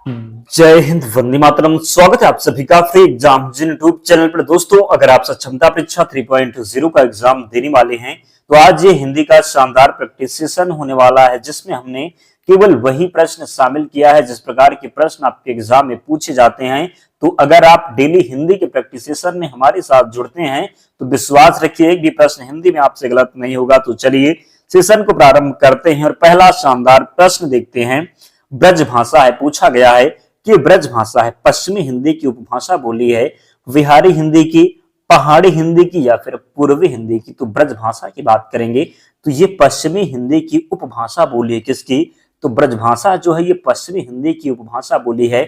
जय हिंद, वंदे मातरम। स्वागत है आप सभी का फ्री एग्जाम जिन यूट्यूब चैनल पर। दोस्तों, अगर आप सक्षमता परीक्षा 3.0 का एग्जाम देने वाले हैं तो आज ये हिंदी का शानदार प्रैक्टिस सेशन होने वाला है, जिसमें हमने केवल वही प्रश्न शामिल किया है जिस प्रकार के प्रश्न आपके एग्जाम में पूछे जाते हैं। तो अगर आप डेली हिंदी के प्रैक्टिस सेशन में हमारे साथ जुड़ते हैं तो विश्वास रखिए कि प्रश्न हिंदी में आपसे गलत नहीं होगा। तो चलिए सेशन को प्रारंभ करते हैं और पहला शानदार प्रश्न देखते हैं। ब्रज भाषा है, पूछा गया है कि ब्रज भाषा है पश्चिमी हिंदी की उपभाषा बोली है, बिहारी हिंदी की, पहाड़ी हिंदी की या फिर पूर्वी हिंदी की। तो ब्रज भाषा की बात करेंगे तो ये पश्चिमी हिंदी की उपभाषा बोली है। किसकी? तो ब्रज भाषा जो है ये पश्चिमी हिंदी की उपभाषा बोली है।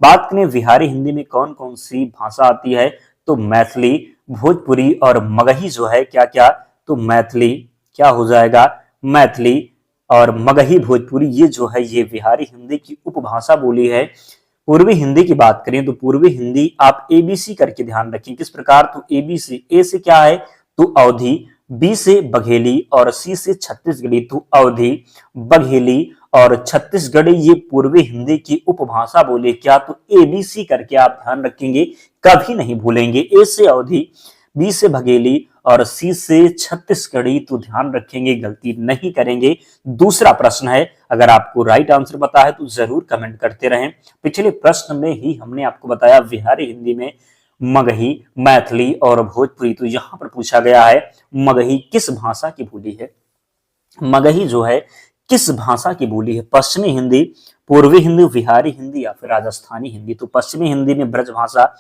बात करें बिहारी हिंदी में कौन कौन सी भाषा आती है तो मैथिली, भोजपुरी और मगही जो है क्या क्या, तो मैथिली क्या हो जाएगा, मैथिली और मगही भोजपुरी, ये जो है ये बिहारी हिंदी की उपभाषा बोली है। पूर्वी हिंदी की बात करें तो पूर्वी हिंदी आप एबीसी करके ध्यान रखें। किस प्रकार? तो एबीसी, ए से क्या है तो अवधि, बी से बघेली और सी से छत्तीसगढ़ी। तो अवधि, बघेली और छत्तीसगढ़ी ये पूर्वी हिंदी की उपभाषा बोली। क्या? तो एबीसी करके आप ध्यान रखेंगे, कभी नहीं भूलेंगे। ए से अवधि, बी से बघेली और सी से छत्तीसगढ़ी। तो ध्यान रखेंगे, गलती नहीं करेंगे। दूसरा प्रश्न है, अगर आपको राइट आंसर पता है तो जरूर कमेंट करते रहें। पिछले प्रश्न में ही हमने आपको बताया बिहारी हिंदी में मगही, मैथिली और भोजपुरी। तो यहां पर पूछा गया है मगही किस भाषा की बोली है। मगही जो है किस भाषा की बोली है? पश्चिमी हिंदी, पूर्वी हिंदी, बिहारी हिंदी या फिर राजस्थानी हिंदी। तो पश्चिमी हिंदी में ब्रज भाषा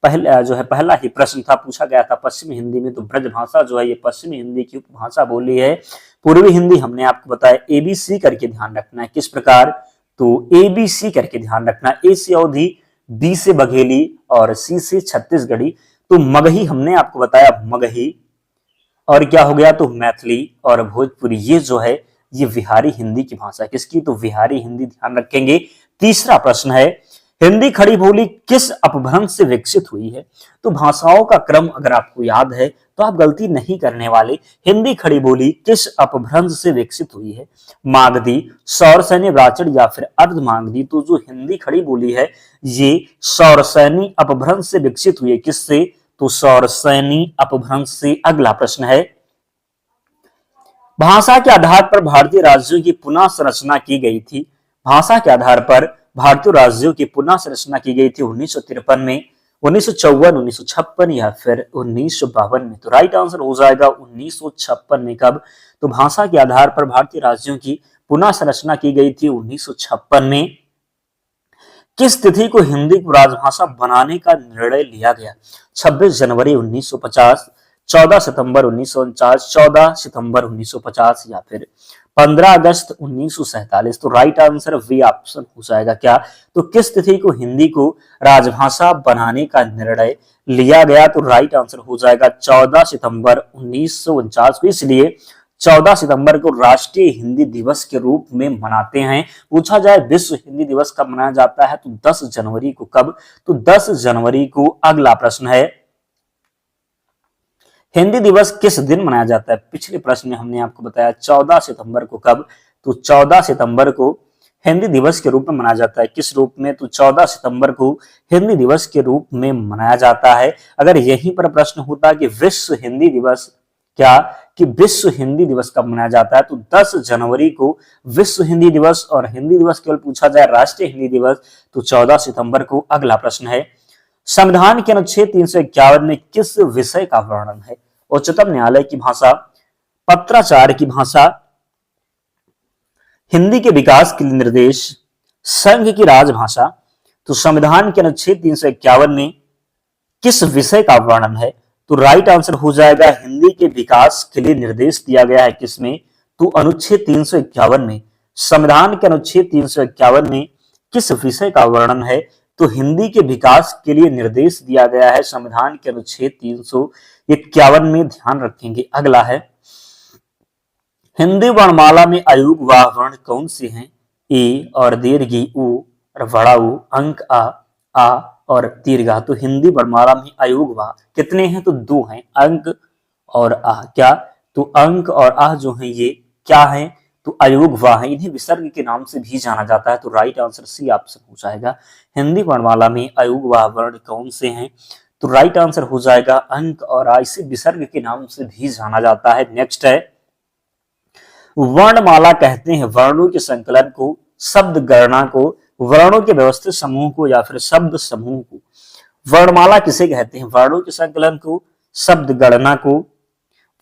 पहला जो है पहला ही प्रश्न था, पूछा गया था पश्चिमी हिंदी में। तो ब्रज भाषा जो है ये पश्चिमी हिंदी की उपभाषा बोली है। पूर्वी हिंदी हमने आपको बताया एबीसी करके ध्यान रखना है। किस प्रकार? तो एबीसी करके ध्यान रखना। ए से अवधि, बी से बघेली और सी से छत्तीसगढ़ी। तो मगही हमने आपको बताया मगही और क्या हो गया तो मैथिली और भोजपुरी, ये जो है ये बिहारी हिंदी की भाषा। किसकी? तो बिहारी हिंदी, ध्यान रखेंगे। तीसरा प्रश्न है, हिंदी खड़ी बोली किस अपभ्रंश से विकसित हुई है। तो भाषाओं का क्रम अगर आपको याद है तो आप गलती नहीं करने वाले। हिंदी खड़ी बोली किस अपभ्रंश से विकसित हुई है? मागधी, सौरसैनी व्राचड़ या फिर अर्धमागधी। तो जो हिंदी खड़ी बोली है ये सौरसैनी अपभ्रंश से विकसित हुई है। किससे? तो सौरसैनी अपभ्रंश से। अगला प्रश्न है, भाषा के आधार पर भारतीय राज्यों की पुनः संरचना की गई थी। भाषा के आधार पर भारतीय राज्यों की पुनः संरचना की गई थी 1953 में, 1954, 1956 या फिर 1952 में। तो राइट आंसर हो जाएगा 1956 में। कब? तो भाषा के आधार पर भारतीय राज्यों की पुनः संरचना की गई थी 1956 में। किस तिथि को हिंदी को राजभाषा बनाने का निर्णय लिया गया? 26 जनवरी 1950, 14 सितंबर 1949, 14 सितंबर 1950 या फिर 15 अगस्त 1947। तो राइट आंसर वी ऑप्शन हो जाएगा। क्या? तो किस तिथि को हिंदी को राजभाषा बनाने का निर्णय लिया गया? तो राइट आंसर हो जाएगा 14 सितंबर 1949 को। इसलिए 14 सितंबर को राष्ट्रीय हिंदी दिवस के रूप में मनाते हैं। पूछा जाए विश्व हिंदी दिवस कब मनाया जाता है तो 10 जनवरी को। कब? तो 10 जनवरी को। अगला प्रश्न है, हिंदी दिवस किस दिन मनाया जाता है? पिछले प्रश्न में हमने आपको बताया 14 सितंबर को। कब? तो 14 सितंबर को हिंदी दिवस के रूप में मनाया जाता है। किस रूप में? तो 14 सितंबर को हिंदी दिवस के रूप में मनाया जाता है। अगर यहीं पर प्रश्न होता कि विश्व हिंदी दिवस, क्या कि विश्व हिंदी दिवस कब मनाया जाता है तो 10 जनवरी को विश्व हिंदी दिवस। और हिंदी दिवस केवल पूछा जाए राष्ट्रीय हिंदी दिवस तो 14 सितंबर को। अगला प्रश्न है, संविधान के अनुच्छेद 351 में किस विषय का वर्णन है? उच्चतम न्यायालय की भाषा, पत्राचार की भाषा, हिंदी के विकास के लिए निर्देश, संघ की राजभाषा। तो संविधान के अनुच्छेद 351 में किस विषय का वर्णन है? तो राइट आंसर हो जाएगा हिंदी के विकास के लिए निर्देश दिया गया है। किसमें? तो अनुच्छेद 351 में। संविधान के अनुच्छेद 351 में किस विषय का वर्णन है? तो हिंदी के विकास के लिए निर्देश दिया गया है संविधान के अनुच्छेद 351 में, ध्यान रखेंगे। अगला है, हिंदी वर्णमाला में अयुग वाह वर्ण कौन से हैं? ए और दीर्घी उ और बड़ा उ, अंक आ और दीर्घा। तो हिंदी वर्णमाला में अयुग वाह कितने हैं? तो 2 हैं, अंक और आ। क्या? तो अंक और आ जो है ये क्या है? तो अयोगवा है, इन्हें विसर्ग के नाम से भी जाना जाता है। तो राइट आंसर सी ऑप्शन हो जाएगा। हिंदी वर्णमाला में अयोगवा वर्ण कौन से हैं? तो राइट आंसर हो जाएगा अंक और आ, इसे विसर्ग के नाम से भी जाना जाता है। नेक्स्ट है, वर्णमाला कहते हैं वर्णों के संकलन को, शब्द गणना को, वर्णों के व्यवस्थित समूह को या फिर शब्द समूह को। वर्णमाला किसे कहते हैं? वर्णों के संकलन को, शब्द गणना को,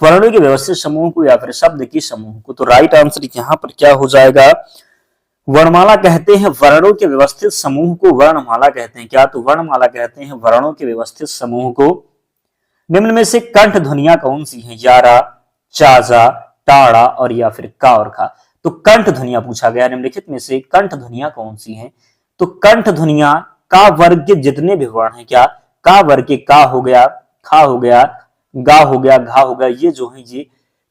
वर्णों के व्यवस्थित समूह को या फिर शब्द के समूह को। तो राइट आंसर यहाँ पर क्या हो जाएगा? वर्णमाला कहते हैं वर्णों के व्यवस्थित समूह को वर्णमाला कहते हैं। क्या? तो वर्णमाला कहते हैं वर्णों के व्यवस्थित समूह को। निम्न में से कंठ ध्वनियां कौन सी हैं? यारा, चाजा, टाड़ा और या फिर का और खा। तो कंठ ध्वनियां पूछा गया, निम्नलिखित में से कंठ ध्वनियां कौन सी हैं? तो कंठ ध्वनियां का वर्ग के जितने भी वर्ण हैं, क्या? का वर्ग के का हो गया, खा हो गया, गा हो गया, घा हो गया, ये जो है ये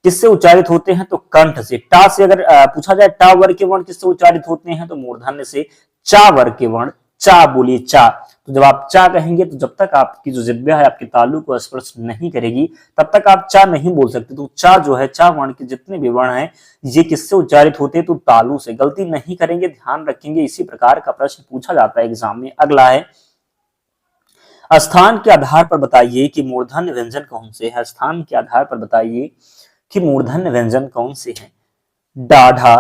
किससे उच्चारित होते हैं? तो कंठ से। टा से अगर पूछा जाए टा वर्ग के वर्ण किससे उच्चारित होते हैं? तो मूर्धन्य से। चा वर्ग के वर्ण, चा बोलिए चा। तो जब आप चा कहेंगे तो जब तक आपकी जो जिह्वा है आपके तालु को स्पर्श नहीं करेगी तब तक आप चा नहीं बोल सकते। तो चा जो है, चा वर्ण के जितने भी वर्ण हैं ये किससे उच्चारित होते हैं? तो तालु से। गलती नहीं करेंगे, ध्यान रखेंगे, इसी प्रकार का प्रश्न पूछा जाता है एग्जाम में। अगला है, स्थान के आधार पर बताइए कि मूर्धन्य व्यंजन कौन से हैं? स्थान के आधार पर बताइए कि मूर्धन्य व्यंजन कौन से हैं? डाढ़ा,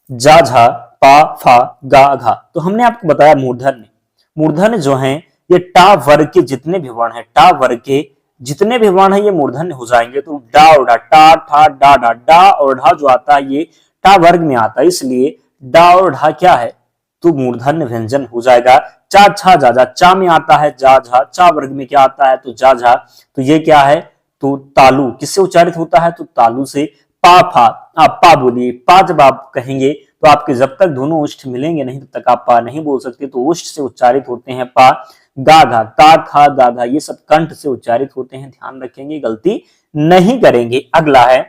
जाझा, पा, फा, गा, घा। तो हमने आपको बताया मूर्धन्य। मूर्धन्य जो हैं ये टा वर्ग के जितने भी वर्ण हैं, टा वर्ग के जितने भी वर्ण हैं ये मूर्धन्य हो जाएंगे। तो डा और डा, टा, ठा, डा, डा, डा और ढा जो आता है ये टा वर्ग में आता है, इसलिए डा और ढा क्या है? तो मूर्धन्य व्यंजन हो जाएगा। चा, छा, जा, जा, चा में आता है जा, झा, चा वर्ग में क्या आता है? तो जा, झा। तो ये क्या है? तो तालु। किससे उच्चारित होता है? तो तालु से। पा, फा, आप पा बोलिए। पा जब आप कहेंगे तो आपके जब तक दोनों ओष्ठ मिलेंगे नहीं तब तक आप पा नहीं बोल सकते, तो ओष्ठ से उच्चारित होते हैं पा। गा, घा, का, खा, गा, घा, ये सब कंठ से उच्चारित होते हैं, ध्यान रखेंगे, गलती नहीं करेंगे। अगला है,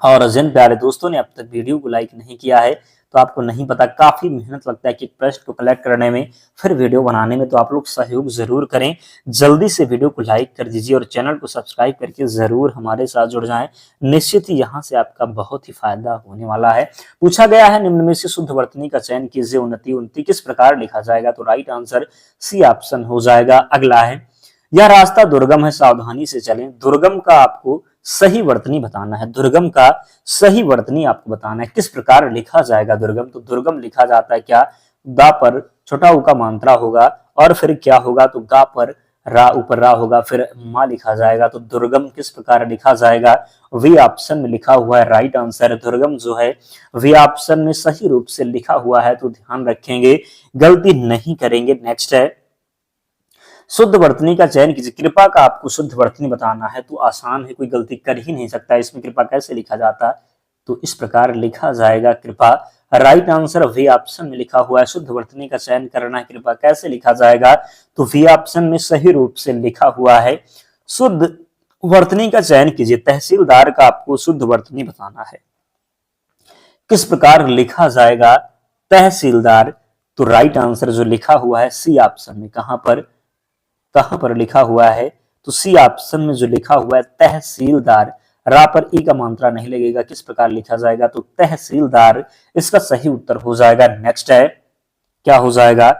और जिन प्यारे दोस्तों ने अब तक वीडियो को लाइक नहीं किया है तो आपको नहीं पता, काफी मेहनत लगता है कि प्रश्न को कलेक्ट करने में, फिर वीडियो बनाने में, तो आप लोग सहयोग जरूर करें। जल्दी से वीडियो को लाइक कर दीजिए और चैनल को सब्सक्राइब करके जरूर हमारे साथ जुड़ जाएं। निश्चित ही यहाँ से आपका बहुत ही फायदा होने वाला है। पूछा गया है निम्न में से शुद्ध वर्तनी का चयन कीजिए, उन्नति उन्नति किस प्रकार लिखा जाएगा? तो राइट आंसर सी ऑप्शन हो जाएगा। अगला है, यह रास्ता दुर्गम है, सावधानी से चलें। दुर्गम का आपको सही वर्तनी बताना है। दुर्गम का सही वर्तनी आपको बताना है, किस प्रकार लिखा जाएगा दुर्गम? तो दुर्गम लिखा जाता है क्या? दा पर छोटा ऊ का मात्रा होगा और फिर क्या होगा? तो गा पर रा, ऊपर रा होगा, फिर मा लिखा जाएगा। तो दुर्गम किस प्रकार लिखा जाएगा? वी ऑप्शन में लिखा हुआ है राइट आंसर। दुर्गम जो है वी ऑप्शन में सही रूप से लिखा हुआ है, तो ध्यान रखेंगे, गलती नहीं करेंगे। नेक्स्ट है, शुद्ध वर्तनी का चयन कीजिए। कृपा का आपको शुद्ध वर्तनी बताना है, तो आसान है, कोई गलती कर ही नहीं सकता। इसमें कृपा कैसे लिखा जाता? तो इस प्रकार लिखा जाएगा कृपा। राइट आंसर वी ऑप्शन में लिखा हुआ है। शुद्ध वर्तनी का चयन करना है, कृपा कैसे लिखा जाएगा? तो वी ऑप्शन में सही रूप से लिखा हुआ है। शुद्ध वर्तनी का चयन कीजिए। तहसीलदार का आपको शुद्ध वर्तनी बताना है, किस प्रकार लिखा जाएगा? तहसीलदार। तो राइट आंसर जो लिखा हुआ है सी ऑप्शन में, कहां पर लिखा हुआ है? तो सी ऑप्शन में जो लिखा हुआ है तहसीलदार, रा पर ई का मात्रा नहीं लगेगा, किस प्रकार लिखा जाएगा? तो तहसीलदार इसका सही उत्तर हो जाएगा। नेक्स्ट है, क्या हो जाएगा?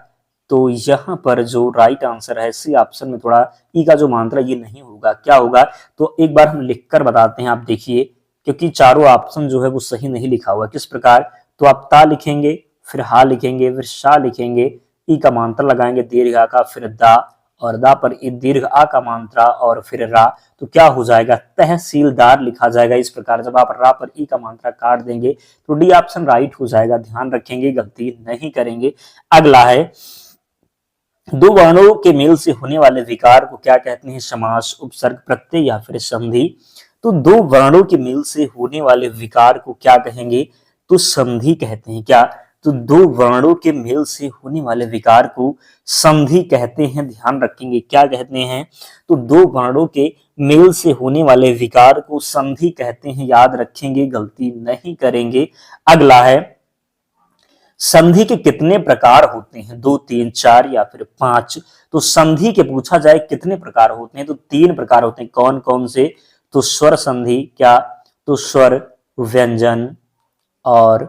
तो यहां पर जो राइट आंसर है सी ऑप्शन में थोड़ा ई का जो मात्रा ये नहीं होगा, क्या होगा? तो एक बार हम लिखकर बताते हैं, आप देखिए, क्योंकि चारों ऑप्शन जो है वो सही नहीं लिखा हुआ। किस प्रकार? तो आप ता लिखेंगे, फिर हा लिखेंगे, फिर शा लिखेंगे, ई का मात्रा लगाएंगे दीर्घ आ का, फिर दा, और दा पर दीर्घ आ का मात्रा और फिर रा, तो क्या हो जाएगा? तहसीलदार लिखा जाएगा। इस प्रकार जब आप रा पर ई का मात्रा काट देंगे तो डी ऑप्शन राइट हो जाएगा, ध्यान रखेंगे, गलती नहीं करेंगे। अगला है, दो वर्णों के मेल से होने वाले विकार को क्या कहते हैं? समास, उपसर्ग, प्रत्यय या फिर संधि। तो दो वर्णों के मेल से होने वाले विकार को क्या कहेंगे? तो संधि कहते हैं। क्या? तो दो वर्णों के मेल से होने वाले विकार को संधि कहते हैं, ध्यान रखेंगे, क्या कहते हैं? तो दो वर्णों के मेल से होने वाले विकार को संधि कहते हैं, याद रखेंगे, गलती नहीं करेंगे। अगला है, संधि के कितने प्रकार होते हैं? 2, 3, 4 या फिर 5। तो संधि के पूछा जाए कितने प्रकार होते हैं? तो 3 प्रकार होते हैं। कौन कौन से? तो स्वर संधि, क्या? तो स्वर, व्यंजन, और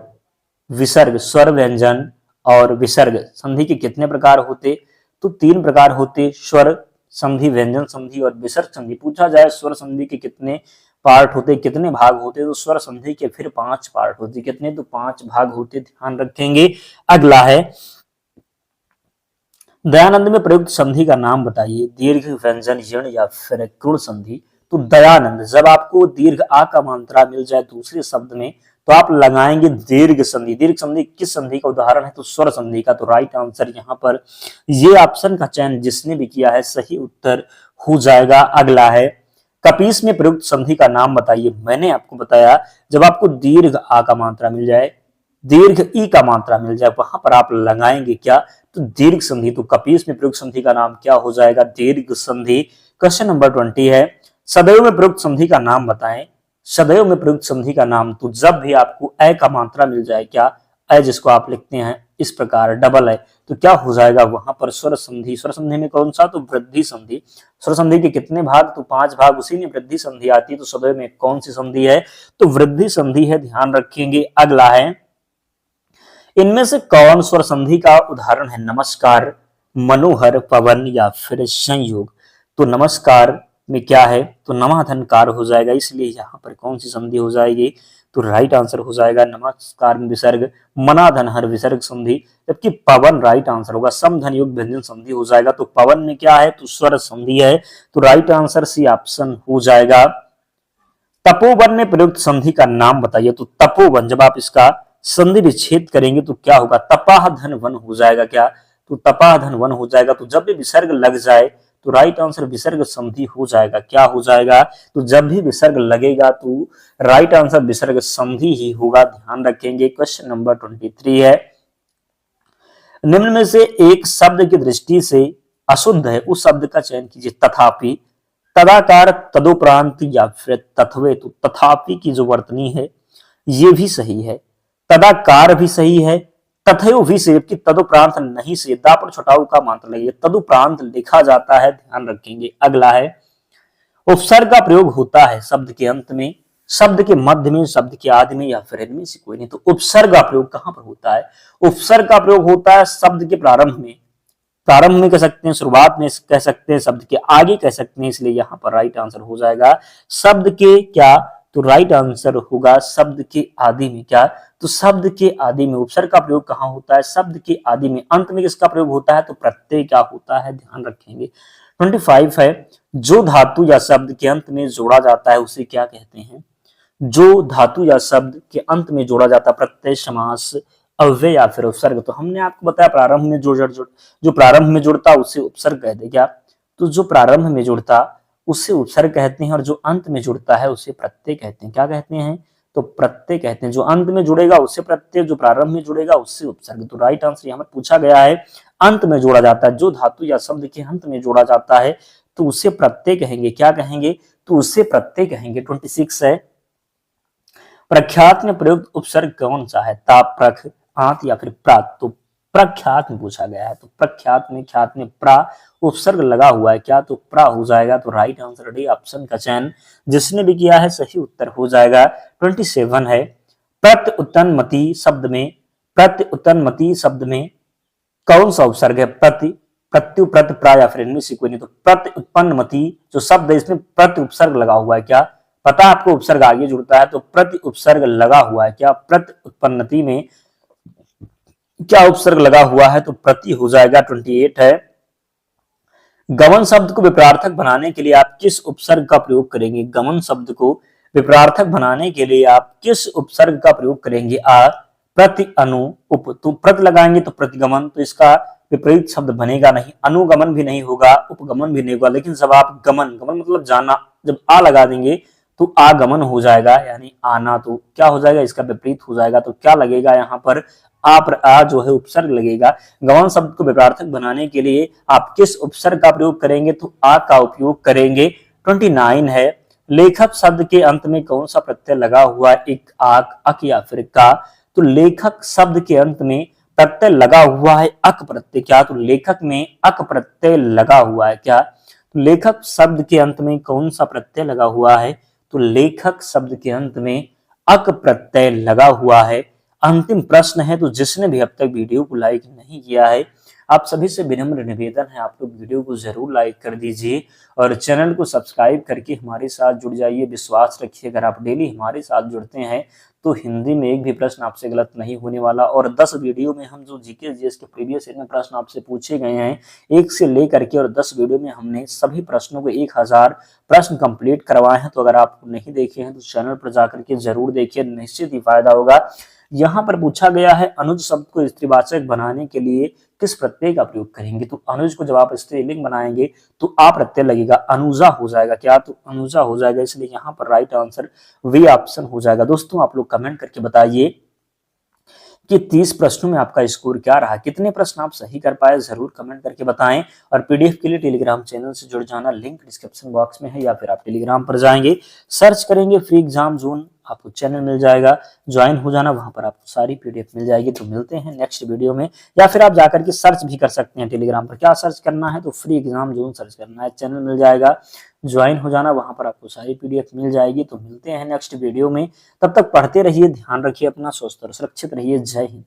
विसर्ग, स्वर व्यंजन और विसर्ग संधि के कितने प्रकार होते? तो 3 प्रकार होते, स्वर संधि, व्यंजन संधि और विसर्ग संधि। पूछा जाए स्वर संधि के कितने पार्ट होते, कितने भाग होते, तो स्वर संधि के फिर 5 पार्ट होते। कितने? तो 5 भाग होते, ध्यान रखेंगे। अगला है, दयानंद में प्रयुक्त संधि का नाम बताइए। दीर्घ, व्यंजन, यण या फिर क्रूण संधि। तो दयानंद, जब आपको दीर्घ आ का मात्रा मिल जाए दूसरे शब्द में तो आप लगाएंगे दीर्घ संधि। दीर्घ संधि किस संधि का उदाहरण है? तो स्वर संधि का। तो राइट आंसर यहाँ पर ये ऑप्शन का चयन जिसने भी किया है सही उत्तर हो जाएगा। अगला है, कपीस में प्रयुक्त संधि का नाम बताइए। मैंने आपको बताया जब आपको दीर्घ आ का मात्रा मिल जाए, दीर्घ ई का मात्रा मिल जाए, वहां पर आप लगाएंगे क्या? तो दीर्घ संधि। तो कपीस में प्रयुक्त संधि का नाम क्या हो जाएगा? दीर्घ संधि। क्वेश्चन नंबर 20 है, सदैव में प्रयुक्त संधि का नाम बताएं। सदैव में प्रयुक्त संधि का नाम, तो जब भी आपको ए का मात्रा मिल जाए, क्या ए जिसको आप लिखते हैं इस प्रकार डबल है, तो क्या हो जाएगा वहां पर? स्वर संधि। स्वर संधि में कौन सा? तो वृद्धि संधि। स्वर संधि के कितने भाग? तो 5 भाग, उसी में वृद्धि संधि आती है। तो सदैव में कौन सी संधि है? तो वृद्धि संधि है, ध्यान रखेंगे। अगला है, इनमें से कौन स्वर संधि का उदाहरण है? नमस्कार, मनोहर, पवन या फिर संयोग। तो नमस्कार में क्या है? तो नमाधनकार हो जाएगा, इसलिए यहां पर कौन सी संधि हो जाएगी? तो राइट आंसर हो जाएगा नमस्कार में विसर्ग, मनाधनहर विसर्ग संधि। जबकि पवन राइट आंसर होगा, समधन योग व्यंजन संधि हो जाएगा। तो पवन में क्या है? तो स्वर संधि है। तो राइट आंसर सी ऑप्शन हो जाएगा। तपोवन में प्रयुक्त संधि का नाम बताइए। तो तपोवन, जब आप इसका संधि विच्छेद करेंगे तो क्या होगा? तपाह धन वन हो जाएगा। क्या? तो तपाह धन वन हो जाएगा। तो जब भी विसर्ग लग जाए तो राइट आंसर विसर्ग संधि हो जाएगा। क्या हो जाएगा? तो जब भी विसर्ग लगेगा तो राइट आंसर विसर्ग संधि ही होगा, ध्यान रखेंगे। क्वेश्चन नंबर 23 है, निम्न में से एक शब्द की दृष्टि से अशुद्ध है, उस शब्द का चयन कीजिए। तथापि, तदाकार, तदुपरांत या फिर तथवे। तो तथापि की जो वर्तनी है ये भी सही है, तदाकार भी सही है, तथयो भी सही, जबकि तदुपरांत नहीं सही। दा पर छुटाऊ का मात्र लगे, तदुपरांत लिखा जाता है, ध्यान रखेंगे। अगला है, उपसर्ग का प्रयोग होता है शब्द के अंत में, शब्द के मध्य में, शब्द के आदि में या फिर इनमें से कोई नहीं। तो उपसर्ग का प्रयोग कहां पर होता है? उपसर्ग का प्रयोग होता है शब्द के प्रारंभ में। प्रारंभ में कह सकते हैं, शुरुआत में कह सकते हैं, शब्द के आगे कह सकते हैं, इसलिए यहां पर राइट आंसर हो जाएगा शब्द के क्या? तो राइट आंसर होगा शब्द के आदि में। क्या? तो शब्द के आदि में उपसर्ग का प्रयोग कहां होता है? शब्द के आदि में। अंत में किसका प्रयोग होता है? तो प्रत्यय क्या होता है, ध्यान रखेंगे। 25 है, जो धातु या शब्द के अंत में जोड़ा जाता है उसे क्या कहते हैं? जो धातु या शब्द के अंत में जोड़ा जाता, प्रत्यय, समास, अव्यय या फिर उपसर्ग। तो हमने आपको बताया प्रारंभ में जो प्रारंभ में जुड़ता उसे उपसर्ग कहते हैं। क्या? तो जो प्रारंभ में जुड़ता उसे उपसर्ग कहते हैं और जो अंत में जुड़ता है उसे प्रत्यय कहते हैं। क्या कहते हैं? तो प्रत्यय कहते हैं। जो अंत में जुड़ेगा उससे प्रत्यय, जो प्रारंभ में जुड़ेगा उससे उपसर्ग। तो राइट आंसर यहाँ पर पूछा गया है, अंत में जोड़ा जाता है, जो धातु या शब्द के अंत में जोड़ा जाता है तो उसे प्रत्यय कहेंगे। क्या कहेंगे? तो उसे प्रत्यय कहेंगे। 26 है, प्रख्यात में प्रयुक्त उपसर्ग कौन सा है? ता, प्रख, आंत या फिर प्रात। तो प्रख्यात में पूछा गया है, तो प्रख्यात में, ख्यात में प्रा उपसर्ग लगा हुआ है। क्या? तो प्रा हो जाएगा। तो राइट आंसर डी ऑप्शन का चयन जिसने भी किया है सही उत्तर हो जाएगा। 27 है, प्रत्युत्पन्नमति शब्द में, प्रत्युत्पन्नमति शब्द में कौन सा उपसर्ग है? प्रति, प्रत्यु, प्रत, प्रा या फिर इनमें से कोई नहीं। तो प्रत्युत्पन्नमति जो शब्द है इसमें प्रति उपसर्ग लगा हुआ है। क्या पता आपको? उपसर्ग आगे जुड़ता है तो प्रति उपसर्ग लगा हुआ है। क्या? प्रत्युत्पन्नति में क्या उपसर्ग लगा हुआ है? तो प्रति हो जाएगा। 28 है, गमन शब्द को विपरार्थक बनाने के लिए आप किस उपसर्ग का प्रयोग करेंगे? गमन शब्द को विपरार्थक बनाने के लिए आप किस उपसर्ग का प्रयोग करेंगे? आ, प्रति, अनु, उप। तो प्रति लगाएंगे तो प्रतिगमन, तो इसका विपरीत शब्द बनेगा नहीं। अनुगमन भी नहीं होगा, उपगमन भी नहीं होगा। लेकिन जब आप गमन, गमन मतलब जाना, जब आ लगा देंगे तो आगमन हो जाएगा, यानी आना। तो क्या हो जाएगा? इसका विपरीत हो जाएगा। तो क्या लगेगा यहाँ पर? आ जो है उपसर्ग लगेगा। गमन शब्द को विपरार्थक बनाने के लिए आप किस उपसर्ग का प्रयोग करेंगे? तो आ का उपयोग करेंगे। 29 है, लेखक शब्द के अंत में कौन सा प्रत्यय लगा हुआ है? एक, आक, अक या फिर का। तो लेखक शब्द के अंत में प्रत्यय लगा हुआ है अक प्रत्यय। क्या? तो लेखक में अक प्रत्यय लगा हुआ है। क्या? तो लेखक शब्द के अंत में कौन सा प्रत्यय लगा हुआ है? तो लेखक शब्द के अंत में अक प्रत्यय लगा हुआ है। अंतिम प्रश्न है, तो जिसने भी अब तक वीडियो को लाइक नहीं किया है, आप सभी से विनम्र निवेदन है, आप लोग वीडियो को जरूर लाइक कर दीजिए और चैनल को सब्सक्राइब करके हमारे साथ जुड़ जाइए। विश्वास रखिए, अगर आप डेली हमारे साथ जुड़ते हैं तो हिंदी में एक भी प्रश्न आपसे गलत नहीं होने वाला। और 10 वीडियो में हम जो जीके जीएस के प्रीवियस ईयर में प्रश्न आपसे पूछे गए हैं, 1 से लेकर के, और 10 वीडियो में हमने सभी प्रश्नों को 1000 प्रश्न कंप्लीट करवाए हैं। तो अगर आप नहीं देखे हैं तो चैनल पर जाकर के जरूर देखिए, निश्चित ही फायदा होगा। यहाँ पर पूछा गया है, अनुज शब्द को स्त्रीवाचक बनाने के लिए किस प्रत्यय का प्रयोग करेंगे? तो अनुज को जब आप स्त्रीलिंग बनाएंगे तो आ प्रत्यय लगेगा, अनुजा हो जाएगा। क्या? तो अनुजा हो जाएगा, इसलिए यहाँ पर राइट आंसर वी ऑप्शन हो जाएगा। दोस्तों आप लोग कमेंट करके बताइए कि 30 प्रश्नों में आपका स्कोर क्या रहा, कितने प्रश्न आप सही कर पाए, जरूर कमेंट करके बताएं। और पीडीएफ के लिए टेलीग्राम चैनल से जुड़ जाना, लिंक डिस्क्रिप्शन बॉक्स में है, या फिर आप टेलीग्राम पर जाएंगे, सर्च करेंगे फ्री एग्जाम जोन, आपको चैनल मिल जाएगा, ज्वाइन हो जाना, वहां पर आपको सारी पीडीएफ मिल जाएगी। तो मिलते हैं नेक्स्ट वीडियो में, या फिर आप जाकर के सर्च भी कर सकते हैं टेलीग्राम पर। क्या सर्च करना है? तो फ्री एग्जाम जोन सर्च करना है, चैनल मिल जाएगा, ज्वाइन हो जाना, वहां पर आपको सारी पीडीएफ मिल जाएगी। तो मिलते हैं नेक्स्ट वीडियो में, तब तक पढ़ते रहिए, ध्यान रखिए अपना, स्वस्थ और सुरक्षित रहिए। जय हिंद।